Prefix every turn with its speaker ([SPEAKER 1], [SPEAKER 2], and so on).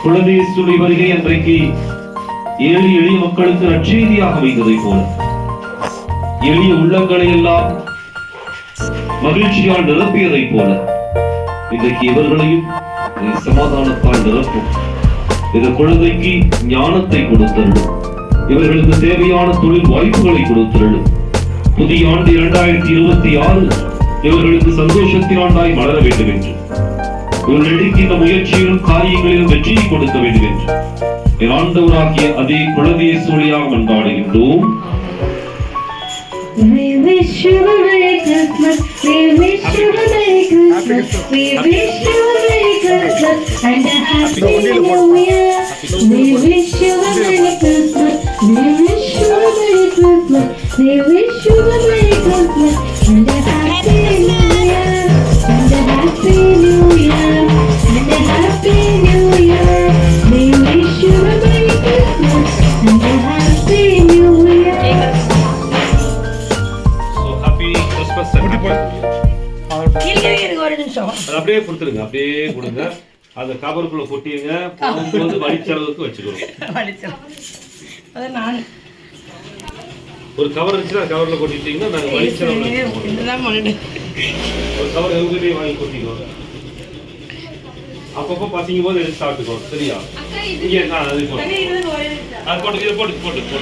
[SPEAKER 1] குழந்தை இயேசுவின் வருகை அன்றைக்கு ஏழை எளிய மக்களுக்கு நற்செய்தியாக வைத்ததை போல எளிய உள்ளங்களை எல்லாம் மகிழ்ச்சியால் நிரப்பியதை போல இன்றைக்கு இவர்களையும் சமாதானத்தால் நிரப்பும். இந்த குழந்தைக்கு ஞானத்தை கொடுத்தருளும், இவர்களுக்கு தேவையான தொழில் வாய்ப்புகளை கொடுத்தருளும். புதிய ஆண்டு 2026 இவர்களுக்கு சந்தோஷத்தின் ஆண்டாய் மலர வேண்டும் என்று, இவர்கள் எடுக்கின்ற முயற்சியிலும் காரியங்களிலும் வெற்றியை கொடுக்க வேண்டும் என்று என் ஆண்டவராகிய அதே குழந்தை இயேசுவியாக மன்றாடுகின்றோம்.
[SPEAKER 2] We wish you a Merry Christmas. We wish you a Merry Christmas. We wish you a Merry Christmas and a Happy New Year. We wish you a Merry Christmas. We wish you a Merry Christmas. We wish you a Merry Christmas and a Happy New Year. And a Happy New Year. And a Happy New Year. We wish you a Merry Christmas and a Happy New Year.
[SPEAKER 1] அப்படியே கொடுத்துருங்க, அப்படியே கொடுங்க. அந்த கவருக்குள்ள கொட்டிடுங்க. போகும்போது வழிச்செலவுக்கு வச்சுக்கிறோம். ஒரு cover இருந்துச்சுன்னா கவர்ல கொட்டிட்டீங்கன்னா நாங்க வழிச்செலவு ஒரு கவர் எங்ககிட்டயே வாங்கி கொட்டிக்கோங்க. அப்பப்போ பசிக்கும் போது எடுத்து சாப்பிட்டுக்கோ. சரியா? இங்கே நான் அது போட்டு போட்டு போட்டு போட்டு